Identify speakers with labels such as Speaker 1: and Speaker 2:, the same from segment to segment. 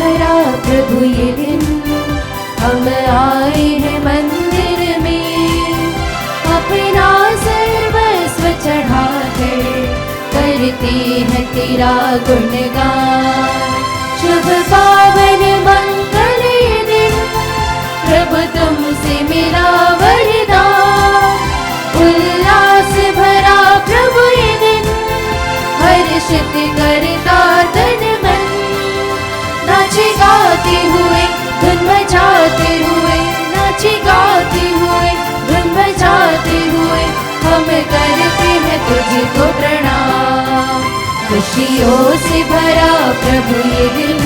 Speaker 1: भरा प्रभु ये दिन, हम आए हैं मंदिर में, अपना सर्वस्व चढ़ा कर करते हैं तेरा गुणगान। शुभ पावन मंगल ये दिन, प्रभु तुमसे मिला वरदान। उल्लास भरा प्रभु ये दिन, हर्षित करता तन मन। नाचे गाते हुए धुन बजाते हुए, नाचे गाते हुए धुन बजाते हुए, हम करते हैं तुझको प्रणाम। खुशियों से भरा प्रभु ये दिन,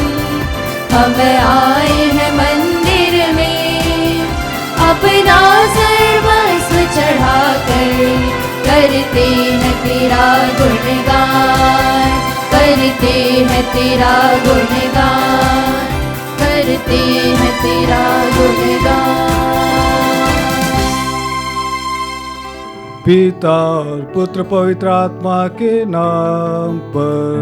Speaker 1: हम आए हैं मंदिर में, अपना सर्वस्व चढ़ा कर करते हैं तेरा गुणगान, करते हैं तेरा गुणगान, करते हैं तेरा गुणगान।
Speaker 2: पिता और पुत्र पवित्र आत्मा के नाम पर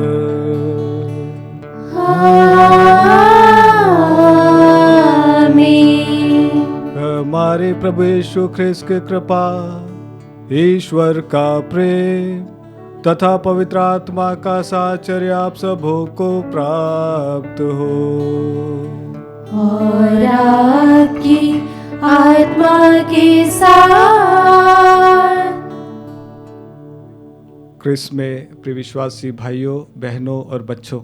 Speaker 1: आमीन।
Speaker 2: हमारे प्रभु यीशु ख्रिस्त की कृपा, ईश्वर का प्रेम तथा पवित्र आत्मा का साहचर्य आप सबों को प्राप्त हो।
Speaker 1: और आपकी आत्मा के साथ।
Speaker 2: क्रिस्त में प्रिय विश्वासी भाइयों, बहनों और बच्चों,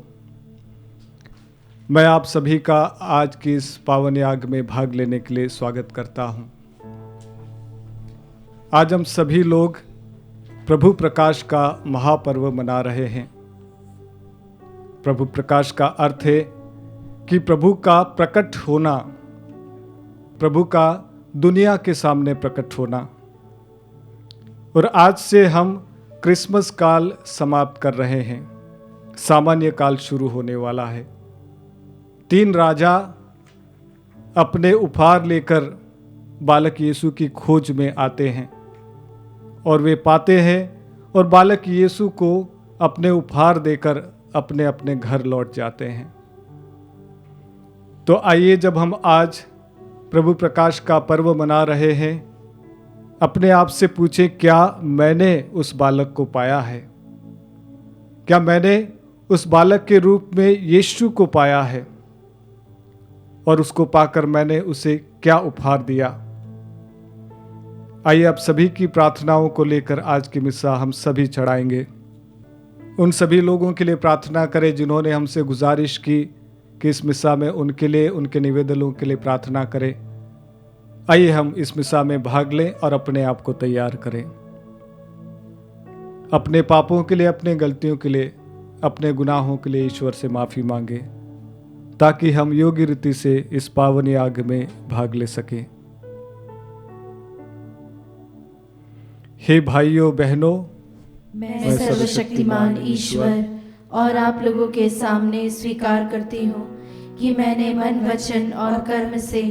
Speaker 2: मैं आप सभी का आज की इस पावन याग में भाग लेने के लिए स्वागत करता हूं। आज हम सभी लोग प्रभु प्रकाश का महापर्व मना रहे हैं। प्रभु प्रकाश का अर्थ है कि प्रभु का प्रकट होना, प्रभु का दुनिया के सामने प्रकट होना। और आज से हम क्रिसमस काल समाप्त कर रहे हैं, सामान्य काल शुरू होने वाला है। 3 राजा अपने उपहार लेकर बालक यीशु की खोज में आते हैं और वे पाते हैं और बालक यीशु को अपने उपहार देकर अपने अपने घर लौट जाते हैं। तो आइए, जब हम आज प्रभु प्रकाश का पर्व मना रहे हैं, अपने आप से पूछें, क्या मैंने उस बालक को पाया है? क्या मैंने उस बालक के रूप में यीशु को पाया है? और उसको पाकर मैंने उसे क्या उपहार दिया? आइए अब सभी की प्रार्थनाओं को लेकर आज की मिसा हम सभी चढ़ाएंगे। उन सभी लोगों के लिए प्रार्थना करें जिन्होंने हमसे गुजारिश की कि इस मिसा में उनके लिए, उनके निवेदनों के लिए प्रार्थना करें। आइए हम इस मिसा में भाग लें और अपने आप को तैयार करें। अपने पापों के लिए, अपने गलतियों के लिए, अपने गुनाहों के लिए ईश्वर से माफ़ी मांगे, ताकि हम योग्य रीति से इस पावन याग में भाग ले सकें। हे भाइयों बहनों,
Speaker 1: मैं सर्वशक्तिमान ईश्वर और आप लोगों के सामने स्वीकार करती हूँ कि मैंने मन, वचन और कर्म से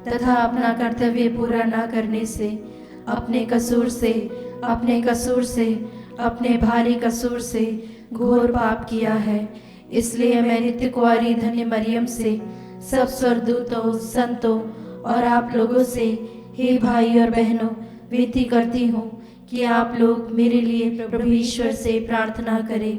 Speaker 1: तथा अपना कर्तव्य पूरा न करने से, अपने कसूर से, अपने भारी कसूर से घोर पाप किया है। इसलिए मैं नित्य कुंवारी धन्य मरियम से, सब स्वर्गदूतों, संतों और आप लोगों से, हे भाई और बहनों, विनती करती हूँ कि आप लोग मेरे लिए प्रभु ईश्वर से प्रार्थना करें।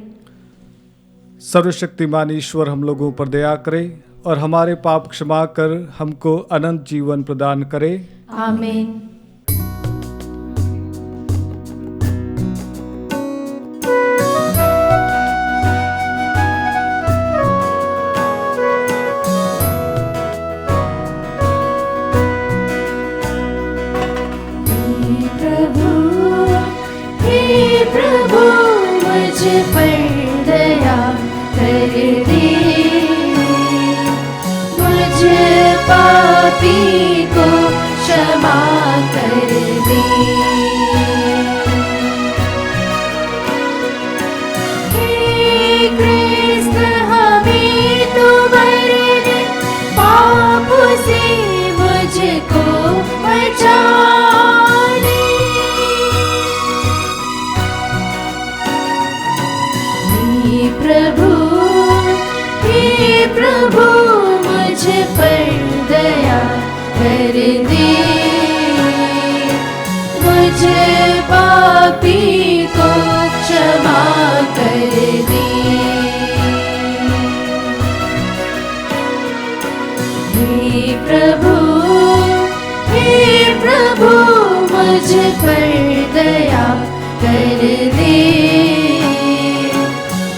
Speaker 2: सर्वशक्तिमान ईश्वर हम लोगों पर दया करे और हमारे पाप क्षमा कर हमको अनंत जीवन प्रदान करे।
Speaker 1: आमीन। हे प्रभु मुझ पर दया कर दे, मुझ पापी को क्षमा कर दे। हे कृष्ण हमें तो वर दे, पाप से मुझको बचा ले। हे प्रभु पापी को क्षमा कर दे। हे प्रभु मुझ पर दया कर दे,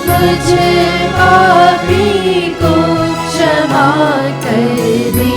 Speaker 1: मुझ पापी को क्षमा कर दे।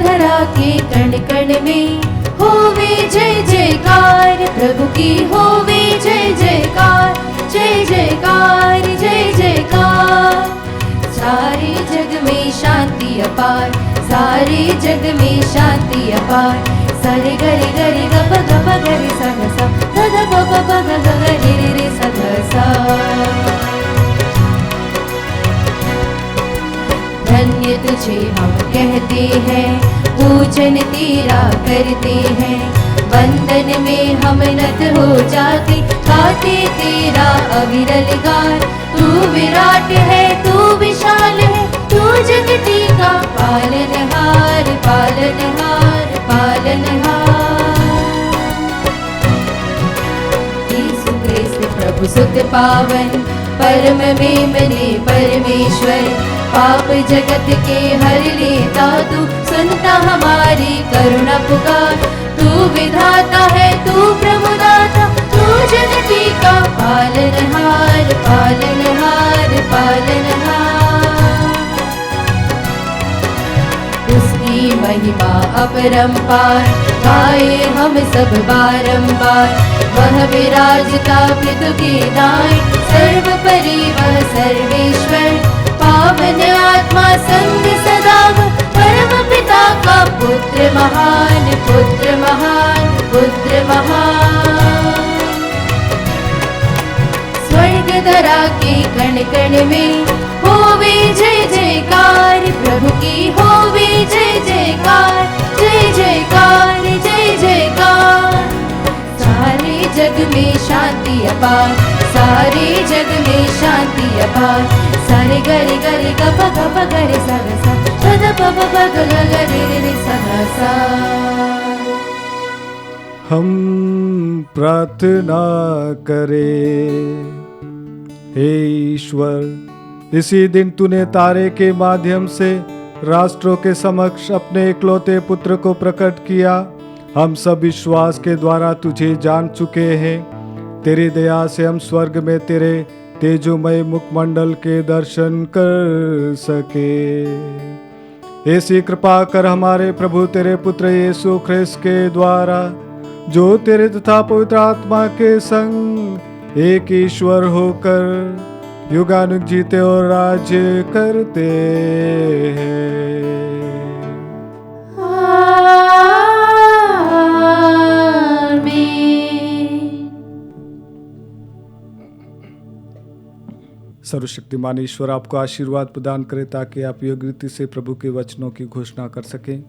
Speaker 1: धरा के कण कण में होवे जय जयकार, प्रभु की होवे जय जयकार, जय जयकार, जय जयकार। सारे जग में शांति अपार, सारे जग में शांति अपार। सारे गरे गरे गप गप गरे सा सा, ध ध प प प ग ग रे रे रे सा ध सा। धन्य तुझे हम कहते हैं, पूजन तेरा करते हैं। वंदन में हम नत हो जाते, गाते तेरा अविरल गान। तू विराट है, तू विशाल है, तू जगती का पालनहार, पालनहार, पालनहार। यीशु क्रिस्त प्रभु सुत पावन, परम में मने परमेश्वर। पाप जगत के हर लेता तू, सुनता हमारी करुणा पुकार। तू विधाता है, तू प्रभुदाता, तू जगती का पालनहार, पालनहार, पालनहार। उसकी महिमा अपरंपार, गाए हम सब बारंबार। वह विराजता पितु के दाएं, सर्वपरि वह सर्वेश्वर। पावन आत्मा संग सदा, परम पिता का पुत्र महान, पुत्र महान, पुत्र महान। स्वर्ग धरा के कण कण में होवे जय जयकार, प्रभु की होवे जय जयकार, जय जयकार, जय जयकार। सारे जग में शांति अपार, सारे जग में शांति अपार। सारे गरे गरे गप गप गरे सा सा, ध ध प प प ग ग रे रे रे सा सा।
Speaker 2: हम प्रार्थना करें। हे ईश्वर, इसी दिन तूने तारे के माध्यम से राष्ट्रों के समक्ष अपने इकलौते पुत्र को प्रकट किया। हम सब विश्वास के द्वारा तुझे जान चुके हैं। तेरी दया से हम स्वर्ग में तेरे तेजोमय मुखमंडल के दर्शन कर सके। ऐसी कृपा कर हमारे प्रभु तेरे पुत्र यीशु ख्रिस्त के द्वारा, जो तेरे तथा पवित्र आत्मा के संग एक ईश्वर होकर युगानुग जीते और राज्य करते हैं। सर्वशक्तिमान ईश्वर आपको आशीर्वाद प्रदान करे, ताकि आप योग्य रीति से प्रभु के वचनों की घोषणा कर सकें।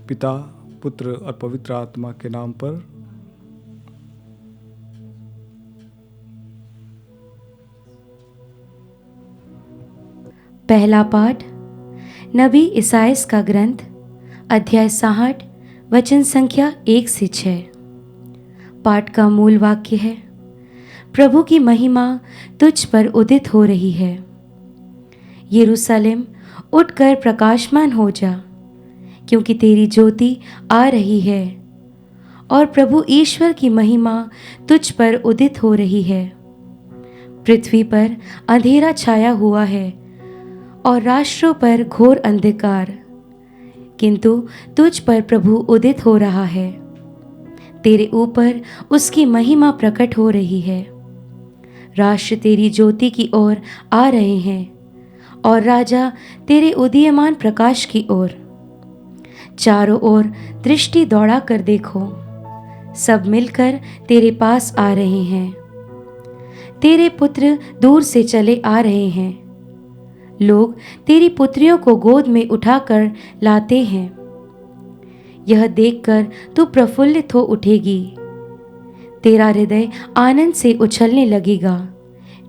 Speaker 2: पिता, पुत्र और पवित्र आत्मा के नाम पर
Speaker 1: पहला पाठ नबी इसाइयाह का ग्रंथ, अध्याय 60, वचन संख्या 1 से 6। पाठ का मूल वाक्य है, प्रभु की महिमा तुझ पर उदित हो रही है। यरूशलेम, उठकर प्रकाशमान हो जा, क्योंकि तेरी ज्योति आ रही है और प्रभु ईश्वर की महिमा तुझ पर उदित हो रही है। पृथ्वी पर अंधेरा छाया हुआ है और राष्ट्रों पर घोर अंधकार, किंतु तुझ पर प्रभु उदित हो रहा है। तेरे ऊपर उसकी महिमा प्रकट हो रही है। राष्ट्र तेरी ज्योति की ओर आ रहे हैं और राजा तेरे उदीयमान प्रकाश की ओर। चारों ओर दृष्टि दौड़ा कर देखो, सब मिलकर तेरे पास आ रहे हैं। तेरे पुत्र दूर से चले आ रहे हैं,
Speaker 3: लोग तेरी पुत्रियों को गोद में उठाकर लाते हैं। यह देखकर तू प्रफुल्लित हो उठेगी, तेरा हृदय आनंद से उछलने लगेगा,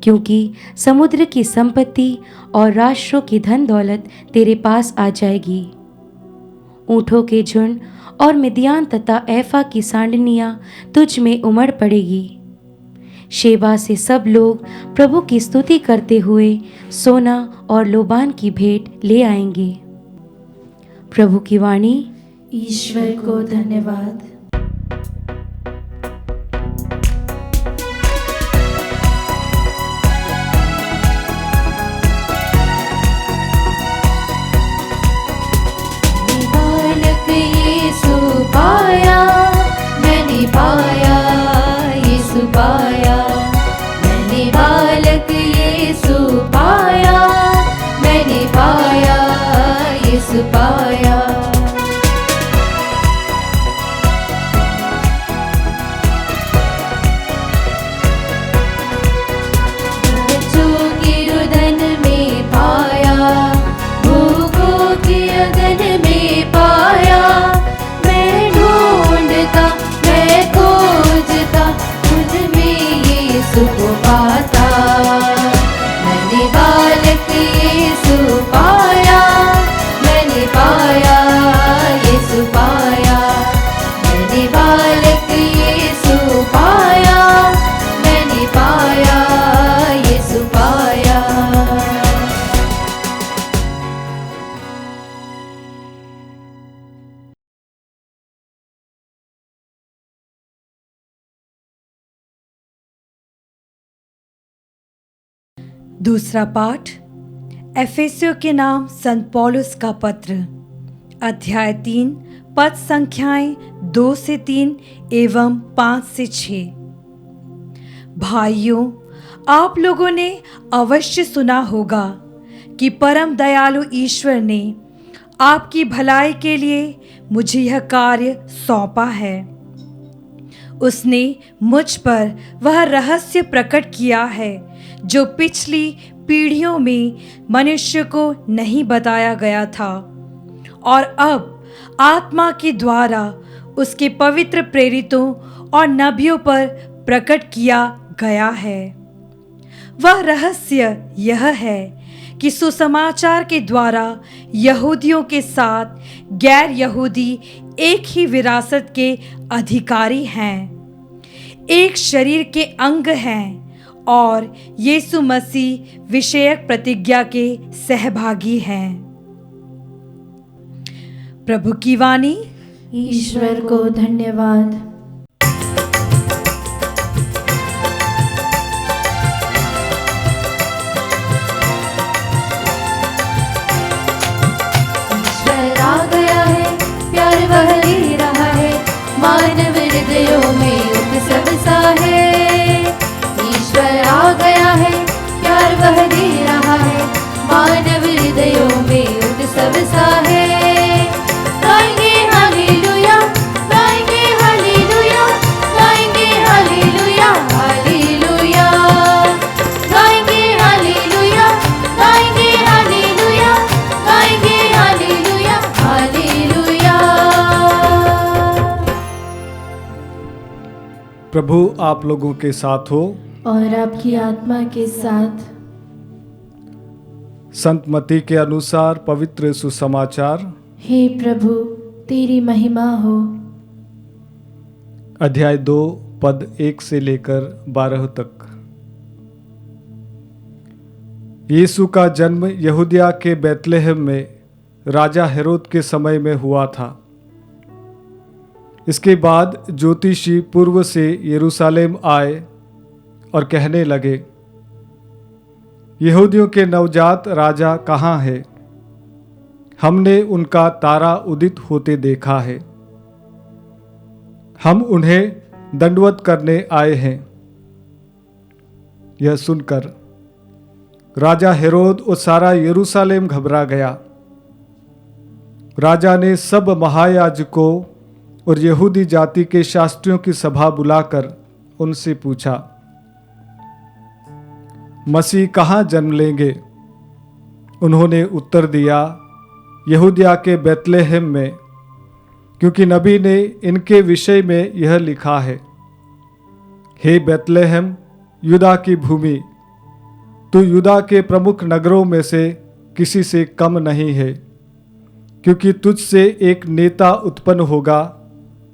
Speaker 3: क्योंकि समुद्र की संपत्ति और राष्ट्रों की धन दौलत तेरे पास आ जाएगी। ऊँटों के झुंड और मिद्यान तथा एफा की सांडनियाँ तुझ में उमड़ पड़ेगी। शेबा से सब लोग प्रभु की स्तुति करते हुए सोना और लोबान की भेंट ले आएंगे। प्रभु की वाणी।
Speaker 1: ईश्वर को धन्यवाद। बालक यीशु पाया, मैंने पाया, यीशु पाया, मैंने बालक यीशु पाया, मैंने पाया, यीशु पाया। बच्चों की रुदन में पाया, भूखों की अगन में पाया, मैं ढूंढता, मैं खोजता, खुद में यीशु को पाता। मैंने बालक यीशु पाया, मैंने पाया, यीशु पाया, मैंने बालक यीशु पाया, मैंने पाया, यीशु पाया।
Speaker 4: दूसरा पाठ एफेसियों के नाम संत पौलुस का पत्र, अध्याय 3, पद संख्याएं 2 से 3 एवं 5 से 6। भाइयों, आप लोगों ने अवश्य सुना होगा कि परम दयालु ईश्वर ने आपकी भलाई के लिए मुझे यह कार्य सौंपा है। उसने मुझ पर वह रहस्य प्रकट किया है जो पिछली पीढ़ियों में मनुष्य को नहीं बताया गया था, और अब आत्मा के द्वारा उसके पवित्र प्रेरितों और नबियों पर प्रकट किया गया है। वह रहस्य यह है कि सुसमाचार के द्वारा यहूदियों के साथ गैर यहूदी एक ही विरासत के अधिकारी हैं, एक शरीर के अंग हैं और यीशु मसीह विषयक प्रतिज्ञा के सहभागी हैं। प्रभु की वाणी।
Speaker 1: ईश्वर को धन्यवाद। ईश्वर आ गया है, प्यार वह ले रहा है, मानव हृदयों में उत्सव सा है। ईश्वर आ गया है, प्यार वह दे रहा है, मानव हृदयों में उत्सव सा है। गाएंगे हालेलुया, गाएंगे हालेलुया, गाएंगे हालेलुया, हालेलुया, गाएंगे हालेलुया, गाएंगे हालेलुया, गाएंगे हालेलुया, हालेलुया।
Speaker 2: प्रभु आप लोगों के साथ हो
Speaker 1: और आपकी आत्मा के साथ।
Speaker 2: संत मत्ती के अनुसार पवित्र सुसमाचार।
Speaker 1: हे प्रभु, तेरी महिमा हो।
Speaker 2: अध्याय 2, पद 1 से लेकर 12 तक। यीशु का जन्म यहूदिया के बैतलहम में राजा हेरोद के समय में हुआ था। इसके बाद ज्योतिषी पूर्व से यरूशलेम आए और कहने लगे, यहूदियों के नवजात राजा कहाँ है? हमने उनका तारा उदित होते देखा है। हम उन्हें दंडवत करने आए हैं। यह सुनकर राजा हेरोद और सारा यरूशलेम घबरा गया। राजा ने सब महायाजकों और यहूदी जाति के शास्त्रियों की सभा बुलाकर उनसे पूछा, मसीह कहाँ जन्म लेंगे? उन्होंने उत्तर दिया, यहूदिया के बैतलहम में, क्योंकि नबी ने इनके विषय में यह लिखा है, हे बैतलहम यूदा की भूमि, तू यूदा के प्रमुख नगरों में से किसी से कम नहीं है, क्योंकि तुझसे एक नेता उत्पन्न होगा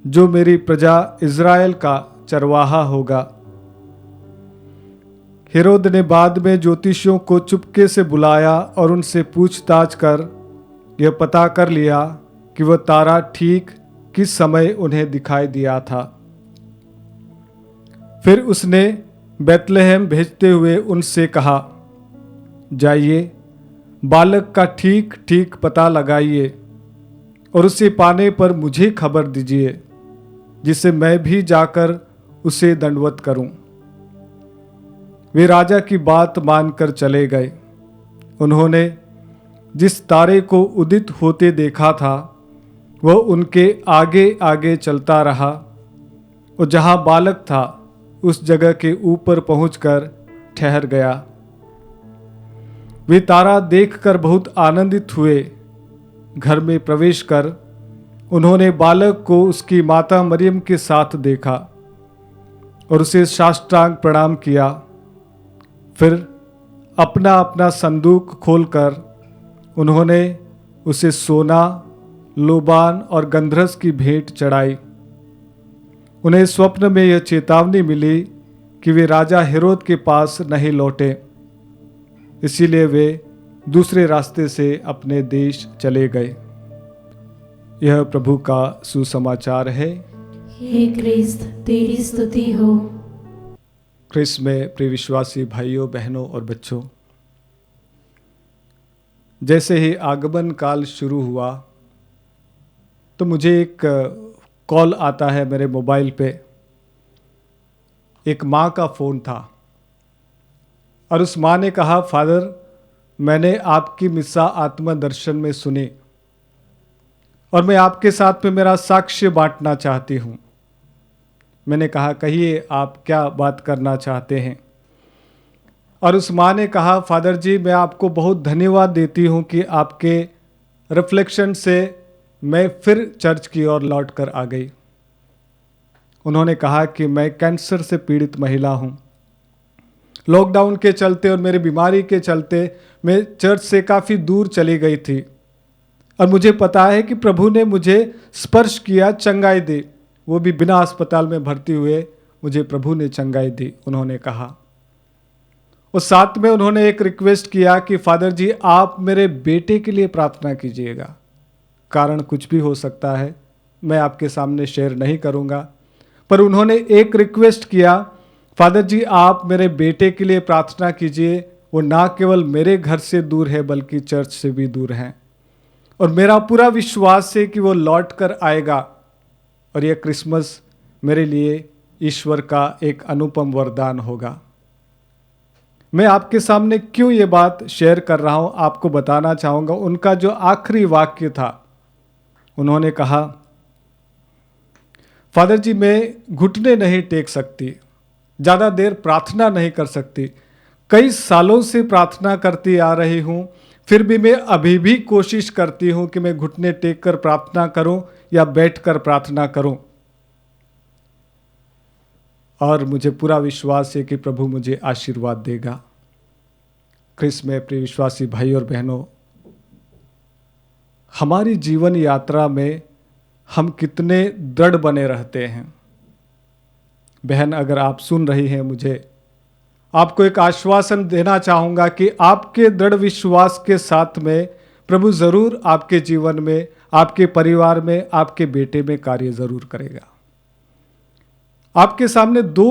Speaker 2: जो मेरी प्रजा इज़राइल का चरवाहा होगा। हेरोद ने बाद में ज्योतिषियों को चुपके से बुलाया और उनसे पूछताछ कर यह पता कर लिया कि वह तारा ठीक किस समय उन्हें दिखाई दिया था। फिर उसने बैतलहम भेजते हुए उनसे कहा, जाइए बालक का ठीक ठीक पता लगाइए और उसे पाने पर मुझे खबर दीजिए, जिससे मैं भी जाकर उसे दंडवत करूं। वे राजा की बात मानकर चले गए। उन्होंने जिस तारे को उदित होते देखा था वह उनके आगे आगे चलता रहा और जहां बालक था उस जगह के ऊपर पहुंचकर ठहर गया। वे तारा देखकर बहुत आनंदित हुए। घर में प्रवेश कर उन्होंने बालक को उसकी माता मरियम के साथ देखा और उसे साष्टांग प्रणाम किया। फिर अपना अपना संदूक खोलकर उन्होंने उसे सोना, लोबान और गंधरस की भेंट चढ़ाई। उन्हें स्वप्न में यह चेतावनी मिली कि वे राजा हेरोद के पास नहीं लौटे, इसीलिए वे दूसरे रास्ते से अपने देश चले गए। यह प्रभु का सुसमाचार है।
Speaker 1: हे क्रिस्त तेरी स्तुति हो।
Speaker 2: क्रिस्त में प्रिय विश्वासी भाइयों, बहनों और बच्चों, जैसे ही आगमन काल शुरू हुआ तो मुझे एक कॉल आता है मेरे मोबाइल पे। एक माँ का फ़ोन था और उस माँ ने कहा, फादर मैंने आपकी मिस्सा आत्मा दर्शन में सुनी और मैं आपके साथ में मेरा साक्ष्य बांटना चाहती हूँ। मैंने कहा, कहिए आप क्या बात करना चाहते हैं। और उस माँ ने कहा, फादर जी मैं आपको बहुत धन्यवाद देती हूँ कि आपके रिफ्लेक्शन से मैं फिर चर्च की ओर लौट कर आ गई। उन्होंने कहा कि मैं कैंसर से पीड़ित महिला हूँ। लॉकडाउन के चलते और मेरी बीमारी के चलते मैं चर्च से काफ़ी दूर चली गई थी और मुझे पता है कि प्रभु ने मुझे स्पर्श किया, चंगाई दी, वो भी बिना अस्पताल में भर्ती हुए मुझे प्रभु ने चंगाई दी, उन्होंने कहा। और साथ में उन्होंने एक रिक्वेस्ट किया कि फादर जी आप मेरे बेटे के लिए प्रार्थना कीजिएगा। कारण कुछ भी हो सकता है, मैं आपके सामने शेयर नहीं करूंगा, पर उन्होंने एक रिक्वेस्ट किया, फादर जी आप मेरे बेटे के लिए प्रार्थना कीजिए। वो ना केवल मेरे घर से दूर है बल्कि चर्च से भी दूर है और मेरा पूरा विश्वास है कि वो लौट कर आएगा और यह क्रिसमस मेरे लिए ईश्वर का एक अनुपम वरदान होगा। मैं आपके सामने क्यों ये बात शेयर कर रहा हूँ आपको बताना चाहूँगा। उनका जो आखिरी वाक्य था, उन्होंने कहा, फादर जी मैं घुटने नहीं टेक सकती, ज़्यादा देर प्रार्थना नहीं कर सकती, कई सालों से प्रार्थना करती आ रही हूँ, फिर भी मैं अभी भी कोशिश करती हूँ कि मैं घुटने टेक कर प्रार्थना करूँ या बैठ कर प्रार्थना करूँ, और मुझे पूरा विश्वास है कि प्रभु मुझे आशीर्वाद देगा। क्रिस्त में प्रिय विश्वासी भाई और बहनों, हमारी जीवन यात्रा में हम कितने दृढ़ बने रहते हैं। बहन अगर आप सुन रही हैं, मुझे आपको एक आश्वासन देना चाहूँगा कि आपके दृढ़ विश्वास के साथ में प्रभु ज़रूर आपके जीवन में, आपके परिवार में, आपके बेटे में कार्य ज़रूर करेगा। आपके सामने 2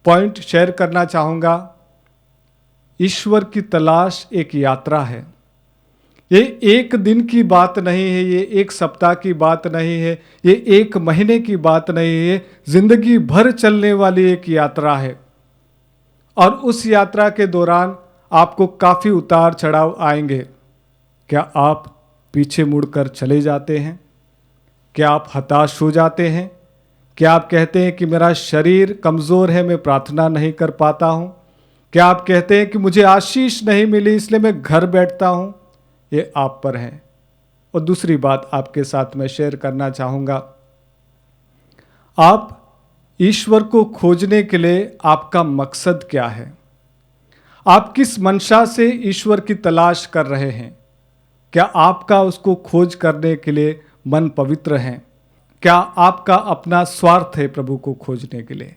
Speaker 2: पॉइंट शेयर करना चाहूँगा। ईश्वर की तलाश एक यात्रा है। ये एक दिन की बात नहीं है, ये एक सप्ताह की बात नहीं है, ये एक महीने की बात नहीं है, जिंदगी भर चलने वाली एक यात्रा है। और उस यात्रा के दौरान आपको काफ़ी उतार चढ़ाव आएंगे। क्या आप पीछे मुड़कर चले जाते हैं? क्या आप हताश हो जाते हैं? क्या आप कहते हैं कि मेरा शरीर कमज़ोर है, मैं प्रार्थना नहीं कर पाता हूँ? क्या आप कहते हैं कि मुझे आशीष नहीं मिली इसलिए मैं घर बैठता हूं? ये आप पर है। और दूसरी बात आपके साथ मैं शेयर करना चाहूंगा, आप ईश्वर को खोजने के लिए आपका मकसद क्या है? आप किस मंशा से ईश्वर की तलाश कर रहे हैं? क्या आपका उसको खोज करने के लिए मन पवित्र है? क्या आपका अपना स्वार्थ है प्रभु को खोजने के लिए?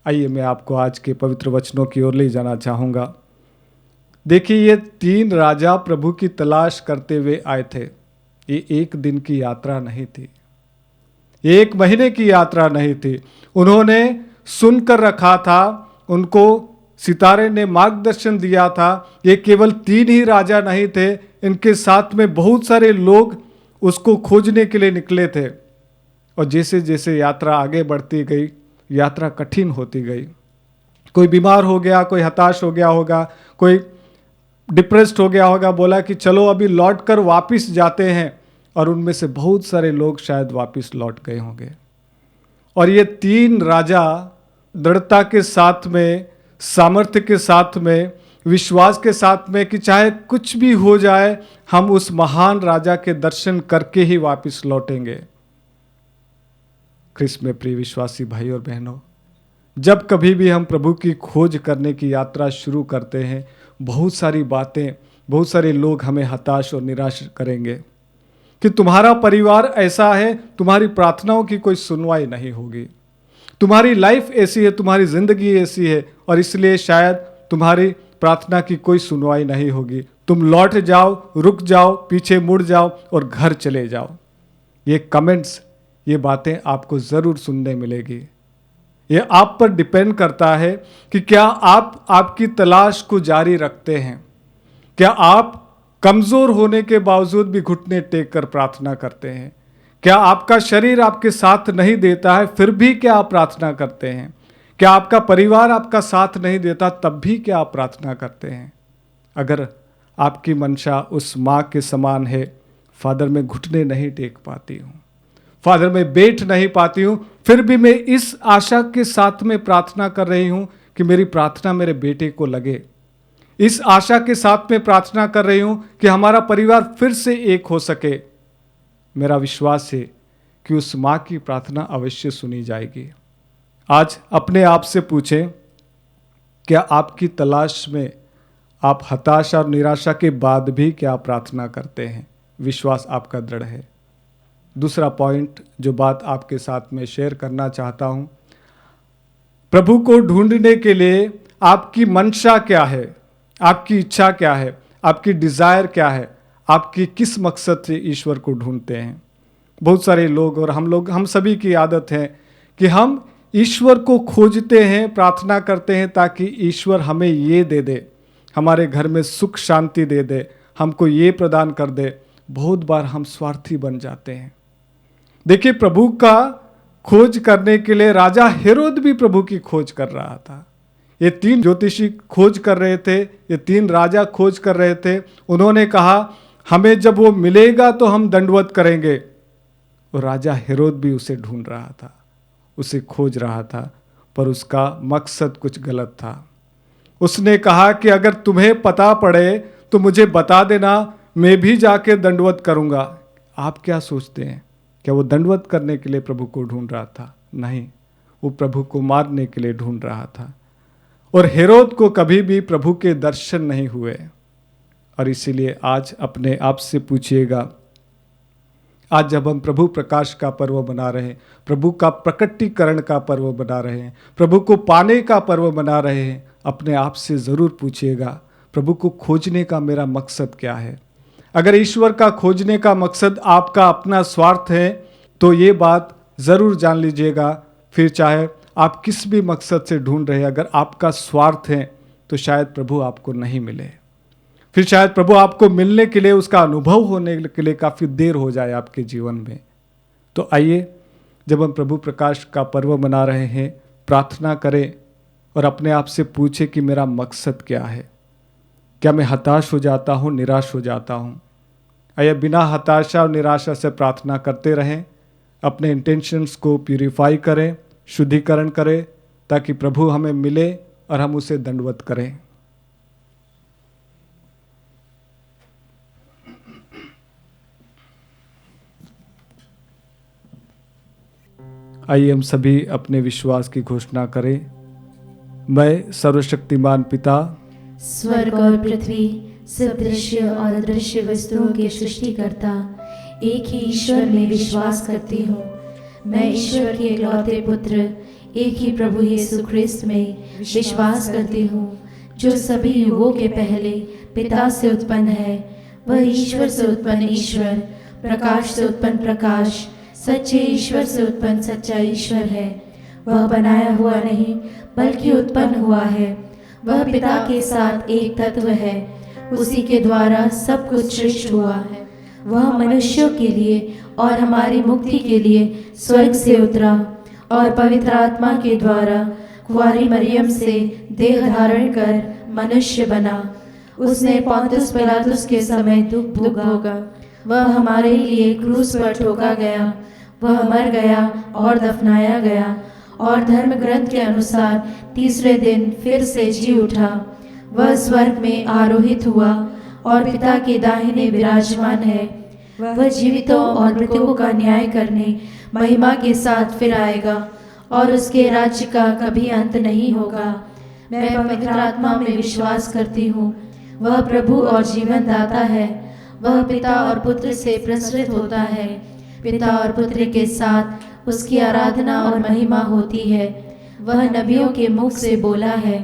Speaker 2: आइए मैं आपको आज के पवित्र वचनों की ओर ले जाना चाहूँगा। देखिए, ये 3 राजा प्रभु की तलाश करते हुए आए थे। ये एक दिन की यात्रा नहीं थी, ये 1 महीने की यात्रा नहीं थी। उन्होंने सुनकर रखा था, उनको सितारे ने मार्गदर्शन दिया था। ये केवल 3 ही राजा नहीं थे, इनके साथ में बहुत सारे लोग उसको खोजने के लिए निकले थे। और जैसे जैसे यात्रा आगे बढ़ती गई, यात्रा कठिन होती गई। कोई बीमार हो गया, कोई हताश हो गया होगा, कोई डिप्रेस्ड हो गया होगा, बोला कि चलो अभी लौट कर वापिस जाते हैं। और उनमें से बहुत सारे लोग शायद वापिस लौट गए होंगे। और ये 3 राजा दृढ़ता के साथ में, सामर्थ्य के साथ में, विश्वास के साथ में कि चाहे कुछ भी हो जाए हम उस महान राजा के दर्शन करके ही वापिस लौटेंगे। ख्रिस्त में प्रिय विश्वासी भाई और बहनों, जब कभी भी हम प्रभु की खोज करने की यात्रा शुरू करते हैं, बहुत सारी बातें, बहुत सारे लोग हमें हताश और निराश करेंगे कि तुम्हारा परिवार ऐसा है, तुम्हारी प्रार्थनाओं की कोई सुनवाई नहीं होगी, तुम्हारी लाइफ ऐसी है, तुम्हारी जिंदगी ऐसी है और इसलिए शायद तुम्हारी प्रार्थना की कोई सुनवाई नहीं होगी। तुम लौट जाओ, रुक जाओ, पीछे मुड़ जाओ और घर चले जाओ। ये कमेंट्स, ये बातें आपको ज़रूर सुनने मिलेगी। ये आप पर डिपेंड करता है कि क्या आप आपकी तलाश को जारी रखते हैं। क्या आप कमज़ोर होने के बावजूद भी घुटने टेक कर प्रार्थना करते हैं? क्या आपका शरीर आपके साथ नहीं देता है फिर भी क्या आप प्रार्थना करते हैं? क्या आपका परिवार आपका साथ नहीं देता तब भी क्या आप प्रार्थना करते हैं? अगर आपकी मंशा उस माँ के समान है, फादर मैं घुटने नहीं टेक पाती हूँ, फादर मैं बैठ नहीं पाती हूँ, फिर भी मैं इस आशा के साथ में प्रार्थना कर रही हूँ कि मेरी प्रार्थना मेरे बेटे को लगे, इस आशा के साथ में प्रार्थना कर रही हूँ कि हमारा परिवार फिर से एक हो सके, मेरा विश्वास है कि उस माँ की प्रार्थना अवश्य सुनी जाएगी। आज अपने आप से पूछें, क्या आपकी तलाश में आप हताशा और निराशा के बाद भी क्या प्रार्थना करते हैं? विश्वास आपका दृढ़ है? दूसरा पॉइंट, जो बात आपके साथ में शेयर करना चाहता हूं, प्रभु को ढूंढने के लिए आपकी मंशा क्या है, आपकी इच्छा क्या है, आपकी डिज़ायर क्या है, आपकी किस मकसद से ईश्वर को ढूंढते हैं? बहुत सारे लोग और हम सभी की आदत है कि हम ईश्वर को खोजते हैं, प्रार्थना करते हैं ताकि ईश्वर हमें ये दे दे, हमारे घर में सुख शांति दे दे, हमको ये प्रदान कर दे। बहुत बार हम स्वार्थी बन जाते हैं। देखिए, प्रभु का खोज करने के लिए राजा हेरोद भी प्रभु की खोज कर रहा था। ये 3 ज्योतिषी खोज कर रहे थे, ये 3 राजा खोज कर रहे थे। उन्होंने कहा हमें जब वो मिलेगा तो हम दंडवत करेंगे। और राजा हेरोद भी उसे ढूंढ रहा था, उसे खोज रहा था, पर उसका मकसद कुछ गलत था। उसने कहा कि अगर तुम्हें पता पड़े तो मुझे बता देना, मैं भी जाके दंडवत करूंगा। आप क्या सोचते हैं? क्या वो दंडवत करने के लिए प्रभु को ढूंढ रहा था? नहीं, वो प्रभु को मारने के लिए ढूंढ रहा था। और हेरोद को कभी भी प्रभु के दर्शन नहीं हुए। और इसीलिए आज अपने आप से पूछिएगा, आज जब हम प्रभु प्रकाश का पर्व मना रहे हैं, प्रभु का प्रकटीकरण का पर्व मना रहे हैं, प्रभु को पाने का पर्व मना रहे हैं, अपने आप से ज़रूर पूछिएगा, प्रभु को खोजने का मेरा मकसद क्या है? अगर ईश्वर का खोजने का मकसद आपका अपना स्वार्थ है तो ये बात ज़रूर जान लीजिएगा। फिर चाहे आप किस भी मकसद से ढूंढ रहे हैं, अगर आपका स्वार्थ है तो शायद प्रभु आपको नहीं मिले, फिर शायद प्रभु आपको मिलने के लिए, उसका अनुभव होने के लिए काफ़ी देर हो जाए आपके जीवन में। तो आइए, जब हम प्रभु प्रकाश का पर्व मना रहे हैं, प्रार्थना करें और अपने आप से पूछे कि मेरा मकसद क्या है? क्या मैं हताश हो जाता हूँ, निराश हो जाता हूँ? आइए बिना हताशा और निराशा से प्रार्थना करते रहें, अपने इंटेंशंस को प्यूरिफाई करें, शुद्धिकरण करें, ताकि प्रभु हमें मिले और हम उसे दंडवत करें। आइए हम सभी अपने विश्वास की घोषणा करें। मैं सर्वशक्तिमान पिता,
Speaker 1: स्वर्ग और पृथ्वी, सब दृश्य और अदृश्य वस्तुओं के सृष्टिकर्ता एक ही ईश्वर में विश्वास करती हूँ। मैं ईश्वर के इकलौते पुत्र एक ही प्रभु यीशु ख्रिस्त में विश्वास करती हूँ, जो सभी युगों के पहले पिता से उत्पन्न है। वह ईश्वर से उत्पन्न ईश्वर, प्रकाश से उत्पन्न प्रकाश, सच्चे ईश्वर से उत्पन्न सच्चा ईश्वर है। वह बनाया हुआ नहीं बल्कि उत्पन्न हुआ है। वह पिता के साथ एक तत्व है। उसी के द्वारा सब कुछ सृष्टि हुआ है। वह मनुष्यों के लिए और हमारी मुक्ति के लिए स्वर्ग से उतरा और पवित्र आत्मा के द्वारा कुंवारी मरियम से देह धारण कर मनुष्य बना। उसने पोंतुस पिलातुस के समय दुख भोगा। वह हमारे लिए क्रूस पर ठोका गया। वह मर गया और दफनाया गया और धर्म ग्रंथ के अनुसार तीसरे दिन फिर से जी उठा। वह स्वर्ग में आरोहित हुआ और पिता के दाहिने विराजमान है। वह जीवितों और मृतकों का न्याय करने महिमा के साथ फिर आएगा और उसके राज्य का कभी अंत नहीं होगा। मैं पवित्र आत्मा में विश्वास करती हूँ। वह प्रभु और जीवन दाता है। वह पिता और पुत्र से प्रसृत होता है। पिता और पुत्र के साथ उसकी आराधना और महिमा होती है। वह नबियों के मुख से बोला है।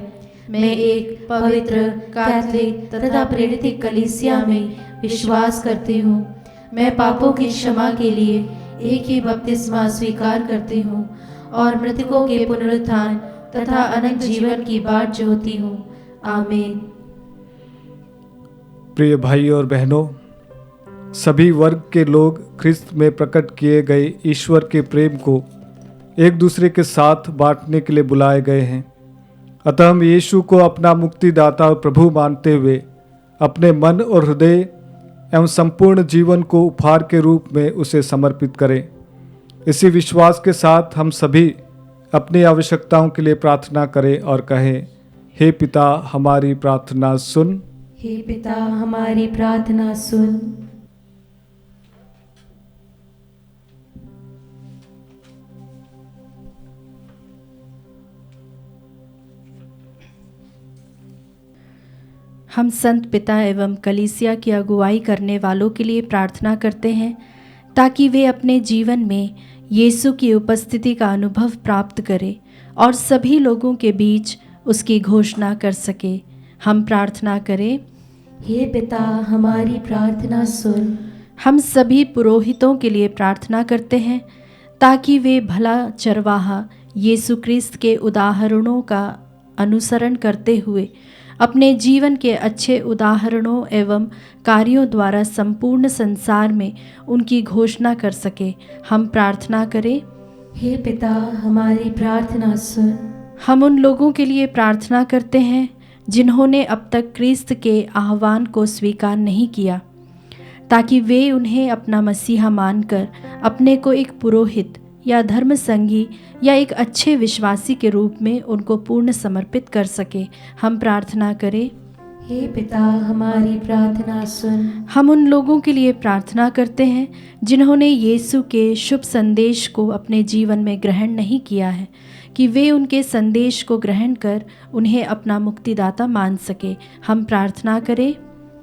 Speaker 1: मैं एक पवित्र, कैथोलिक तथा प्रेरित कलीसिया में विश्वास करती हूँ। मैं पापों की क्षमा के लिए एक ही बपतिस्मा स्वीकार करती हूँ और मृतकों के पुनरुत्थान तथा अनंत जीवन की बाट जोहती हूँ। आमीन।
Speaker 2: प्रिय भाई और बहनों, सभी वर्ग के लोग ख्रिस्त में प्रकट किए गए ईश्वर के प्रेम को एक दूसरे के साथ बांटने के लिए बुलाए गए हैं। अतः हम यीशु को अपना मुक्तिदाता और प्रभु मानते हुए अपने मन और हृदय एवं संपूर्ण जीवन को उपहार के रूप में उसे समर्पित करें। इसी विश्वास के साथ हम सभी अपनी आवश्यकताओं के लिए प्रार्थना करें और कहें, हे पिता हमारी प्रार्थना सुन।
Speaker 1: हे पिता हमारी प्रार्थना सुन।
Speaker 5: हम संत पिता एवं कलीसिया की अगुवाई करने वालों के लिए प्रार्थना करते हैं ताकि वे अपने जीवन में यीशु की उपस्थिति का अनुभव प्राप्त करें और सभी लोगों के बीच उसकी घोषणा कर सके। हम प्रार्थना करें,
Speaker 1: हे पिता हमारी प्रार्थना सुन।
Speaker 5: हम सभी पुरोहितों के लिए प्रार्थना करते हैं ताकि वे भला चरवाहा यीशु क्रिस्त के उदाहरणों का अनुसरण करते हुए अपने जीवन के अच्छे उदाहरणों एवं कार्यों द्वारा संपूर्ण संसार में उनकी घोषणा कर सके। हम प्रार्थना करें,
Speaker 1: हे पिता हमारी प्रार्थना सुन।
Speaker 5: हम उन लोगों के लिए प्रार्थना करते हैं जिन्होंने अब तक क्रिस्त के आह्वान को स्वीकार नहीं किया, ताकि वे उन्हें अपना मसीहा मानकर अपने को एक पुरोहित या धर्म संगी या एक अच्छे विश्वासी के रूप में उनको पूर्ण समर्पित कर सके। हम प्रार्थना करें,
Speaker 1: हे पिता हमारी प्रार्थना सुन।
Speaker 5: हम उन लोगों के लिए प्रार्थना करते हैं जिन्होंने यीशु के शुभ संदेश को अपने जीवन में ग्रहण नहीं किया है, कि वे उनके संदेश को ग्रहण कर उन्हें अपना मुक्तिदाता मान सके। हम प्रार्थना करें,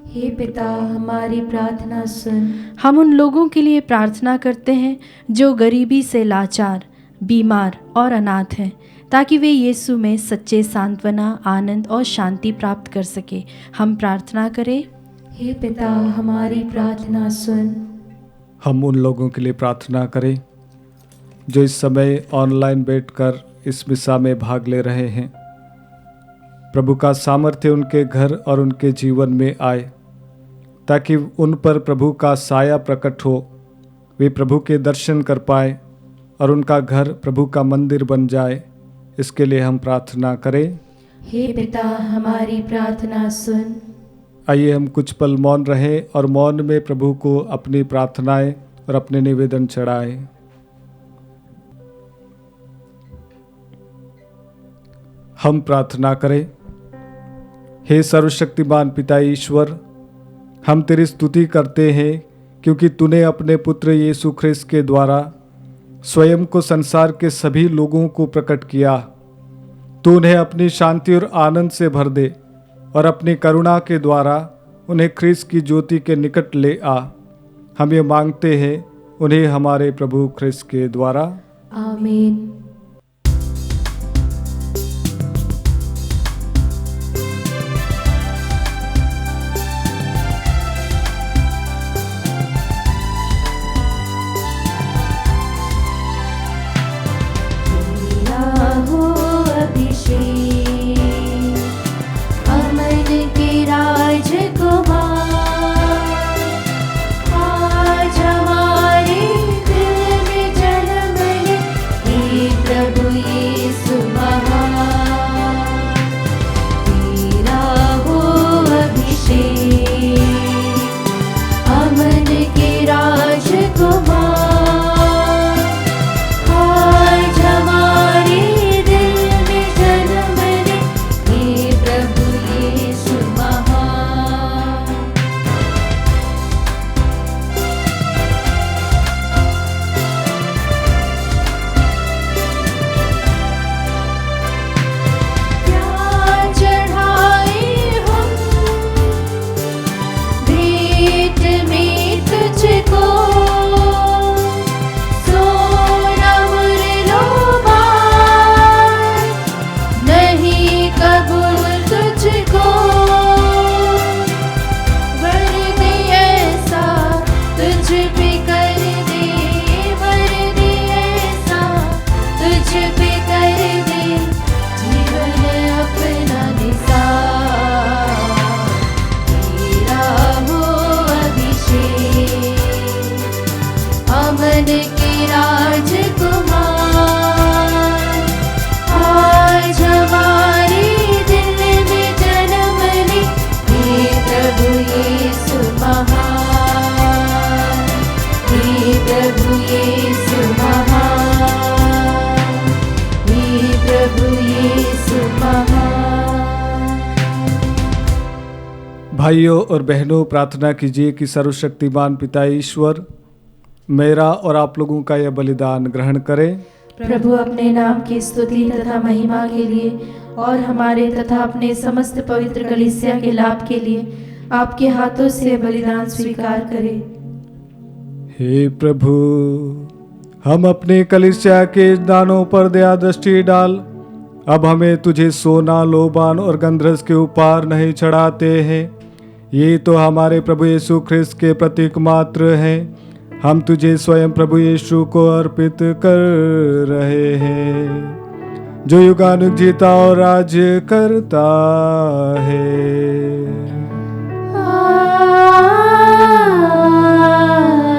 Speaker 1: हे पिता हमारी प्रार्थना सुन।
Speaker 5: हम उन लोगों के लिए प्रार्थना करते हैं जो गरीबी से लाचार, बीमार और अनाथ हैं, ताकि वे यीशु में सच्चे सांत्वना, आनंद और शांति प्राप्त कर सके। हम प्रार्थना करें,
Speaker 1: हे पिता हमारी प्रार्थना सुन।
Speaker 2: हम उन लोगों के लिए प्रार्थना करें जो इस समय ऑनलाइन बैठकर इस मिसा में भाग ले रहे हैं। प्रभु का सामर्थ्य उनके घर और उनके जीवन में आए, ताकि उन पर प्रभु का साया प्रकट हो, वे प्रभु के दर्शन कर पाए और उनका घर प्रभु का मंदिर बन जाए। इसके लिए हम प्रार्थना करें,
Speaker 1: हे पिता हमारी प्रार्थना सुन।
Speaker 2: आइए हम कुछ पल मौन रहें और मौन में प्रभु को अपनी प्रार्थनाएं और अपने निवेदन चढ़ाएं। हम प्रार्थना करें। हे सर्वशक्तिमान पिता ईश्वर, हम तेरी स्तुति करते हैं क्योंकि तूने अपने पुत्र यीशु ख्रिस्त के द्वारा स्वयं को संसार के सभी लोगों को प्रकट किया। तू उन्हें अपनी शांति और आनंद से भर दे और अपनी करुणा के द्वारा उन्हें ख्रिस्त की ज्योति के निकट ले आ। हम ये मांगते हैं उन्हें हमारे प्रभु ख्रिस्त के द्वारा।
Speaker 1: आमीन।
Speaker 2: भाइयों और बहनों, प्रार्थना कीजिए कि सर्वशक्तिमान पिता ईश्वर मेरा और आप लोगों का यह बलिदान ग्रहण करें।
Speaker 1: प्रभु अपने नाम की स्तुति तथा महिमा के लिए और हमारे तथा अपने समस्त पवित्र कलीसिया के लाभ के लिए आपके हाथों से बलिदान स्वीकार करें।
Speaker 2: हे प्रभु, हम अपने कलीसिया के दानों पर दया दृष्टि डाल। अब हमें तुझे सोना, लोबान और गंधरस के उपहार नहीं चढ़ाते हैं, ये तो हमारे प्रभु यीशु ख्रिस्त के प्रतीक मात्र हैं। हम तुझे स्वयं प्रभु यीशु को अर्पित कर रहे हैं, जो युगानुग जीता और राज्य करता है।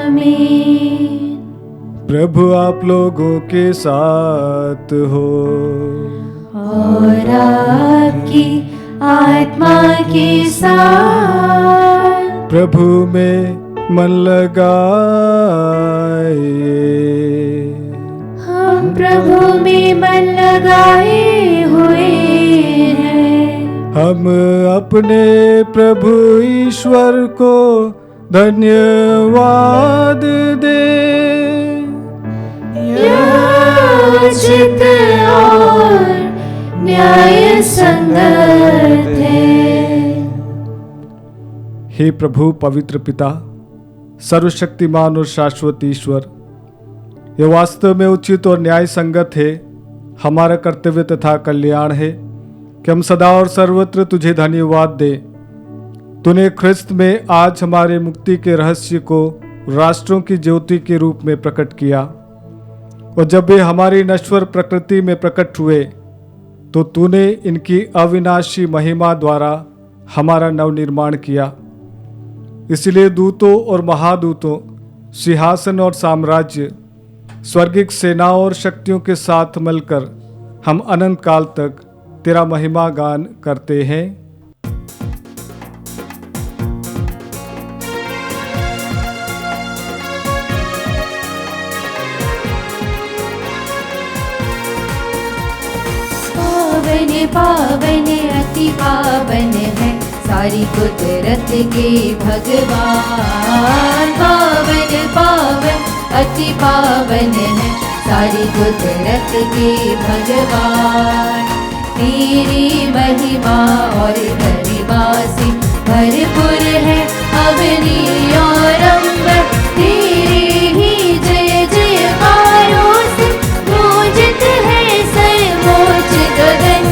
Speaker 1: आमीन।
Speaker 2: प्रभु आप लोगों के साथ हो
Speaker 1: और आपकी आत्मा के साथ।
Speaker 2: प्रभु में मन लगाए,
Speaker 1: हम प्रभु में मन लगाए हुए हैं।
Speaker 2: हम अपने प्रभु ईश्वर को धन्यवाद दें।
Speaker 1: यह उचित और न्याय संगत है।
Speaker 2: हे प्रभु पवित्र पिता, सर्वशक्तिमान और शाश्वत ईश्वर, यह वास्तव में उचित और न्याय संगत है, हमारा कर्तव्य तथा कल्याण है कि हम सदा और सर्वत्र तुझे धन्यवाद दें। तूने ख्रिस्त में आज हमारे मुक्ति के रहस्य को राष्ट्रों की ज्योति के रूप में प्रकट किया, और जब वे हमारी नश्वर प्रकृति में प्रकट हुए तो तूने इनकी अविनाशी महिमा द्वारा हमारा नवनिर्माण किया। इसलिए दूतों और महादूतों, सिंहासन और साम्राज्य, स्वर्गिक सेनाओं और शक्तियों के साथ मिलकर हम अनंत काल तक तेरा महिमा गान करते हैं।
Speaker 1: पावन पावन अति पावन है सारी कुदरत के भगवान। पावन पावन अति पावन है सारी कुदरत के भगवान। तेरी महिमा और गरिमा से भरपूर है अवनी और अंबर। तेरे ही जय जयकारों से गूंजत है सर्वोच्च गगन।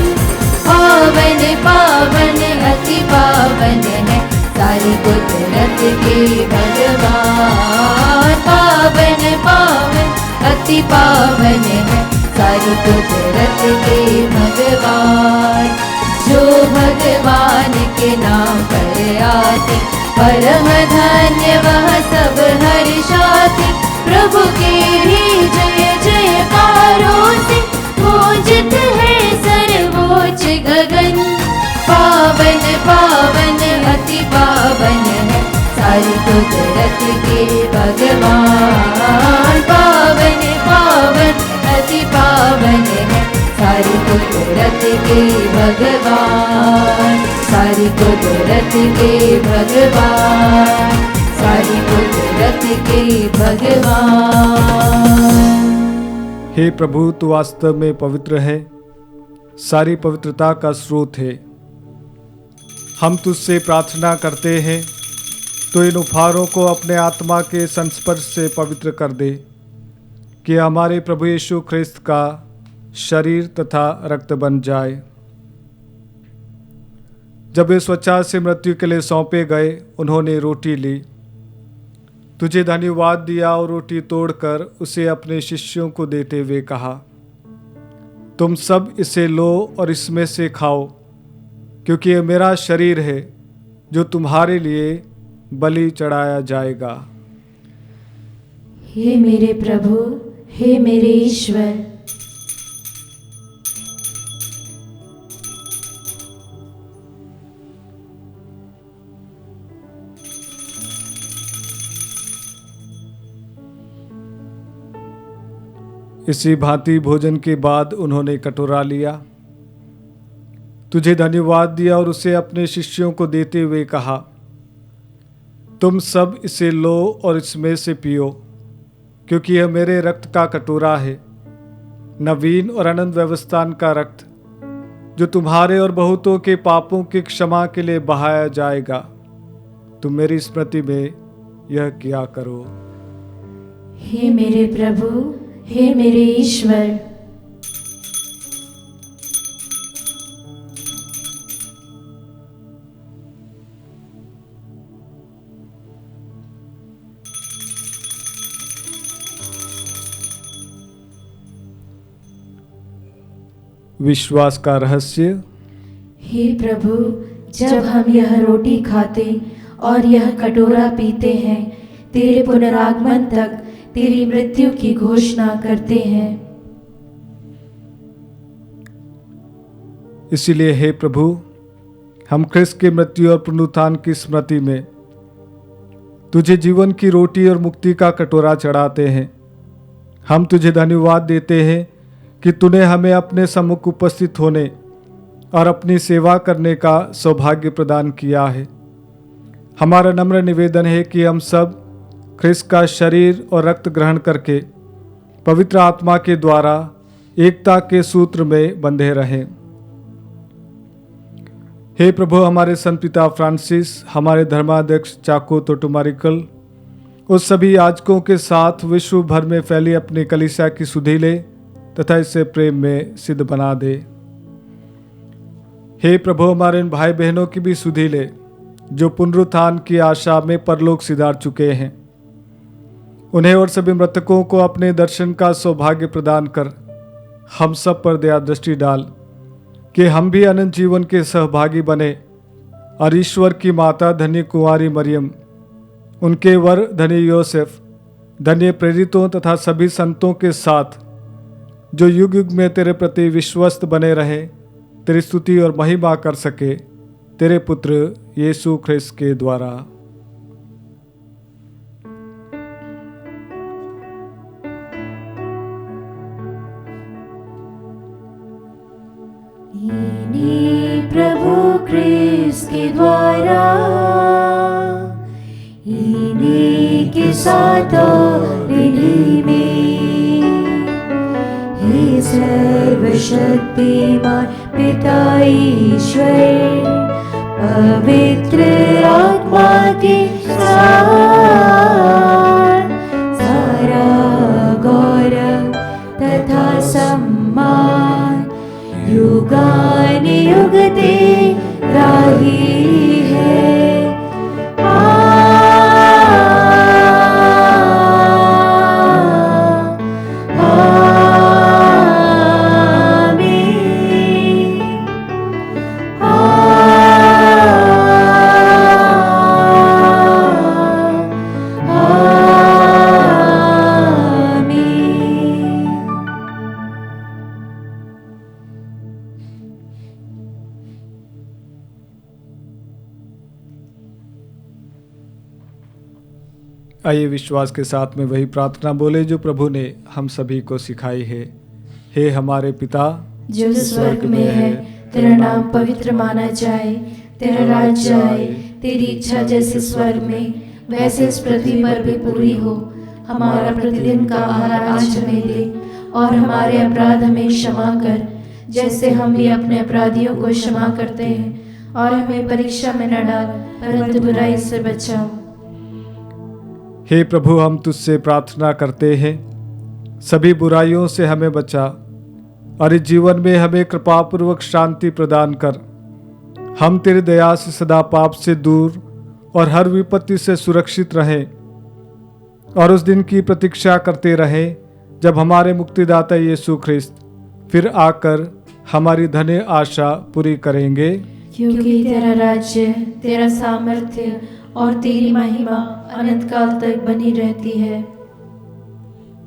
Speaker 1: पावन पावन अति पावन है सारी कुदरत के भगवान। पावन पावन अति पावन है सारी कुदरत के भगवान। जो भगवान के नाम पर आते परम धन्य वह सब हर्षाते। प्रभु के ही जय जयकारों से गूंजत है सर्वोच्च गगन। पावन पावन अति पावन है सारी कुदरत के भगवान। पावन पावन अति पावन है सारी कुदरत के भगवान। सारी कुदरत के भगवान। सारी कुदरत के भगवान।
Speaker 2: हे प्रभु, तू वास्तव में पवित्र है, सारी पवित्रता का स्रोत है। हम तुझसे प्रार्थना करते हैं तो इन उपहारों को अपने आत्मा के संस्पर्श से पवित्र कर दे कि हमारे प्रभु यीशु ख्रिस्त का शरीर तथा रक्त बन जाए। जब वे स्वच्छता से मृत्यु के लिए सौंपे गए, उन्होंने रोटी ली, तुझे धन्यवाद दिया और रोटी तोड़कर उसे अपने शिष्यों को देते हुए कहा, तुम सब इसे लो और इसमें से खाओ, क्योंकि यह मेरा शरीर है जो तुम्हारे लिए बलि चढ़ाया जाएगा।
Speaker 1: हे मेरे प्रभु, हे मेरे ईश्वर,
Speaker 2: इसी भांति भोजन के बाद उन्होंने कटोरा लिया, तुझे धन्यवाद दिया और उसे अपने शिष्यों को देते हुए कहा, तुम सब इसे लो और इसमें से पियो, क्योंकि यह मेरे रक्त का कटोरा है, नवीन और अनंत व्यवस्थान का रक्त, जो तुम्हारे और बहुतों के पापों की क्षमा के लिए बहाया जाएगा। तुम मेरी स्मृति में यह किया करो।
Speaker 1: हे मेरे प्रभु, हे मेरे ईश्वर,
Speaker 2: विश्वास का रहस्य।
Speaker 1: हे प्रभु, जब हम यह रोटी खाते और यह कटोरा पीते हैं, तेरे पुनरागमन तक तेरी मृत्यु की घोषणा करते हैं।
Speaker 2: इसीलिए हे प्रभु, हम ख्रिस्त की मृत्यु और पुनरुत्थान की स्मृति में तुझे जीवन की रोटी और मुक्ति का कटोरा चढ़ाते हैं। हम तुझे धन्यवाद देते हैं कि तूने हमें अपने सम्मुख उपस्थित होने और अपनी सेवा करने का सौभाग्य प्रदान किया है। हमारा नम्र निवेदन है कि हम सब ख्रिस्त का शरीर और रक्त ग्रहण करके पवित्र आत्मा के द्वारा एकता के सूत्र में बंधे रहें। हे प्रभु, हमारे संत पिता फ्रांसिस, हमारे धर्माध्यक्ष चाको तोटुमारिकल, उस सभी याजकों के साथ विश्व भर में फैली अपनी कलीसिया की सुधि ले तथा इसे प्रेम में सिद्ध बना दे। हे प्रभु, हमारे इन भाई बहनों की भी सुधि ले जो पुनरुत्थान की आशा में परलोक सिधार चुके हैं। उन्हें और सभी मृतकों को अपने दर्शन का सौभाग्य प्रदान कर हम सब पर दया दृष्टि डाल कि हम भी अनंत जीवन के सहभागी बने और ईश्वर की माता धन्य कुंवारी मरियम, उनके वर धन्य योसेफ, धन्य प्रेरितों तथा सभी संतों के साथ जो युग युग में तेरे प्रति विश्वस्त बने रहे, तेरी स्तुति और महिमा कर सके, तेरे पुत्र यीशु ख्रिस्त के द्वारा।
Speaker 1: जिसके द्वारा इन्हीं के साथ और इन्हीं में हे सर्वशक्तिमान पिता ईश्वर पवित्र आत्मा के साथ सारा गौरव तथा सम्मान युगानुयुग तेरा ही है।
Speaker 2: आइए विश्वास के साथ में वही प्रार्थना बोले जो प्रभु ने हम सभी को सिखाई है। हे हमारे पिता
Speaker 1: जो स्वर्ग में है, तेरा नाम पवित्र माना जाए, तेरा राज्य आए, तेरी इच्छा जैसे स्वर्ग में वैसे इस पृथ्वी पर भी पूरी हो। हमारा प्रतिदिन का आहार आज हमें दे, और हमारे अपराध हमें क्षमा कर जैसे हम भी अपने अपराधियों को क्षमा करते हैं, और हमें परीक्षा में न डाल परंतु बुराई से बचाओ।
Speaker 2: हे प्रभु, हम तुझसे प्रार्थना करते हैं, सभी बुराइयों से हमें बचा और इस जीवन में हमें कृपापूर्वक शांति प्रदान कर। हम तेरी दया से सदा पाप से दूर और हर विपत्ति से सुरक्षित रहें और उस दिन की प्रतीक्षा करते रहें जब हमारे मुक्तिदाता यीशु ख्रिस्त फिर आकर हमारी धन्य आशा पूरी करेंगे।
Speaker 1: क्योंकि तेरा राज्य, तेरा सामर्थ्य और तेरी महिमा अनंत काल तक बनी रहती है।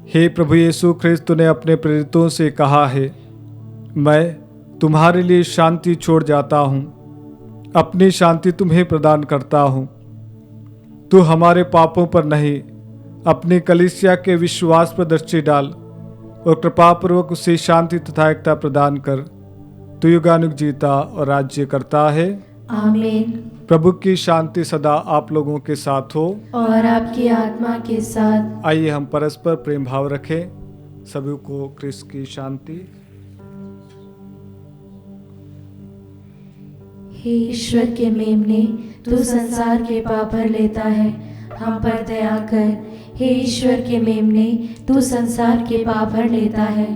Speaker 2: हे प्रभु यीशु ख्रिस्त, तूने अपने प्रेरितों से कहा है, मैं तुम्हारे लिए शांति छोड़ जाता हूँ, अपनी शांति तुम्हें प्रदान करता हूँ। तू हमारे पापों पर नहीं, अपनी कलीसिया के विश्वास पर दृष्टि डाल और कृपापूर्वक उसे शांति तथा एकता प्रदान कर। तू युगानुग जीता और राज्य करता है।
Speaker 1: आमीन।
Speaker 2: प्रभु की शांति सदा आप लोगों के साथ हो
Speaker 1: और आपकी आत्मा के साथ।
Speaker 2: आइए हम परस्पर प्रेम भाव रखें। सभी को क्रिस्त की शांति।
Speaker 1: हे ईश्वर के मेमने, तू संसार के पाप भर लेता है, हम पर दया कर। हे ईश्वर के मेमने, तू संसार के पाप भर लेता है,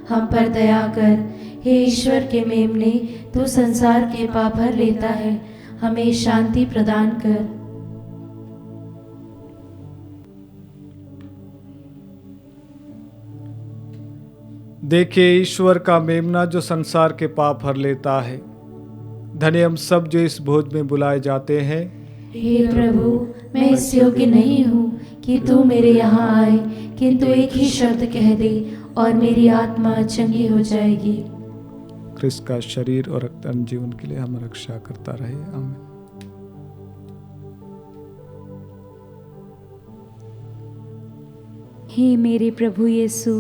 Speaker 1: हम पर दया कर। हे ईश्वर के मेमने, तू संसार के पाप भर लेता है, हमें शांति प्रदान कर।
Speaker 2: देखिए ईश्वर का मेमना जो संसार के पाप हर लेता है। धन्य हम सब जो इस भोज में बुलाए जाते हैं।
Speaker 1: हे प्रभु, मैं इस योग्य नहीं हूँ कि तू मेरे यहाँ आए, किंतु एक ही शब्द कह दे और मेरी आत्मा चंगी हो जाएगी।
Speaker 2: क्रिस्त का शरीर और रक्त अनंत जीवन के लिए हम रक्षा करता रहे। आमीन।
Speaker 3: हे मेरे प्रभु यीशु,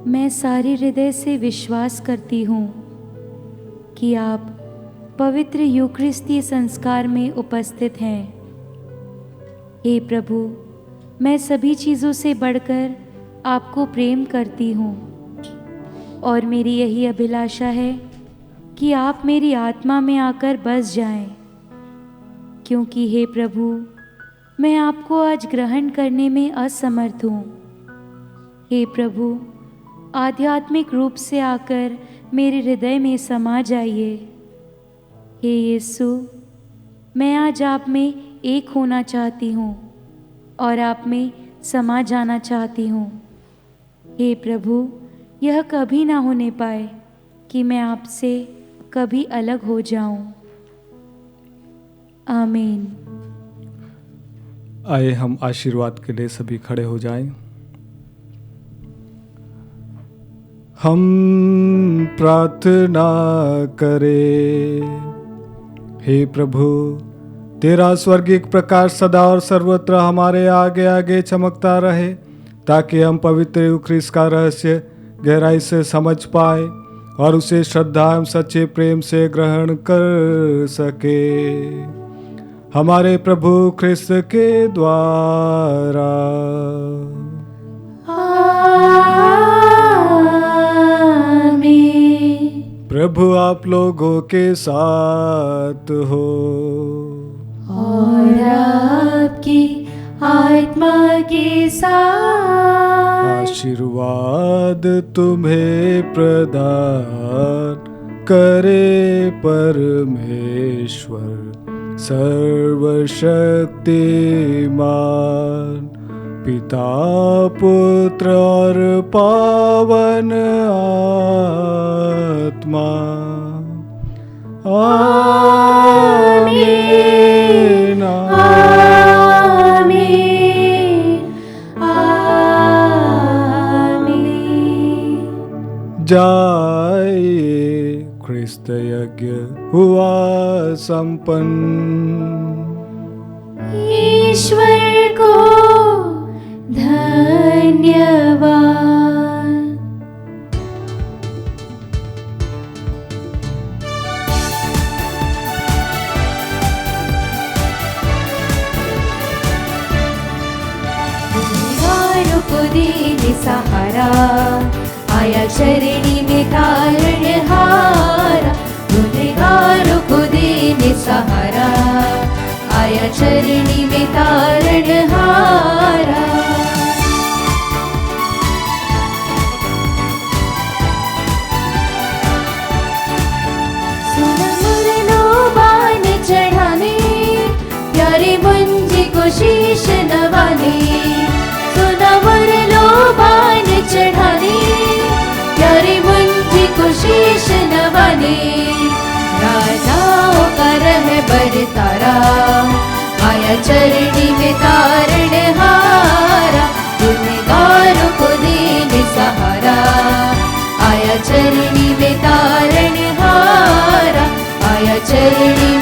Speaker 3: मैं सारे हृदय से विश्वास करती हूँ कि आप पवित्र यूकरिस्तीय संस्कार में उपस्थित हैं। हे प्रभु, मैं सभी चीज़ों से बढ़कर आपको प्रेम करती हूँ और मेरी यही अभिलाषा है कि आप मेरी आत्मा में आकर बस जाएं, क्योंकि हे प्रभु, मैं आपको आज ग्रहण करने में असमर्थ हूँ। हे प्रभु, आध्यात्मिक रूप से आकर मेरे हृदय में समा जाइए। हे यीशु, मैं आज आप में एक होना चाहती हूँ और आप में समा जाना चाहती हूँ। हे प्रभु, यह कभी ना होने पाए कि मैं आपसे कभी अलग हो जाऊं। आमीन।
Speaker 2: आइए हम आशीर्वाद के लिए सभी खड़े हो जाएं। हम प्रार्थना करें। हे प्रभु, तेरा स्वर्गिक प्रकाश सदा और सर्वत्र हमारे आगे आगे चमकता रहे, ताकि हम पवित्र ख्रिस्त का रहस्य गहराई से समझ पाए और उसे श्रद्धा एवं सच्चे प्रेम से ग्रहण कर सके, हमारे प्रभु ख्रिस्त के द्वारा।
Speaker 1: आमीन।
Speaker 2: प्रभु आप लोगों के साथ हो
Speaker 1: और आपकी आत्मा के साथ।
Speaker 2: आशीर्वाद तुम्हें प्रदान करे परमेश्वर सर्वशक्तिमान, पिता पुत्र और पावन आत्मा। आमीन।
Speaker 1: आमीन। आमीन।
Speaker 2: जाइए, ख्रिस्त यज्ञ हुआ संपन्न।
Speaker 1: ईश्वर को धन्यवाद। गुनहगारों को दीने सहारा, आया चरणी में तारणहारा। गुनहगारों को दीने सहारा, आया चरणी में तारणहारा। सुना मुरलो बान चढ़ाने, प्यारे मुंजी को शीश नवाने। सुना मुरलो बान चढ़ाने, प्यारे मुंजी को शीश नवाने। राजाओं का रहबर तारा, आया चरणी में तारणहारा। गुनहगारों को दीने सहारा, आया चरणी में तारणहारा। आया चरणी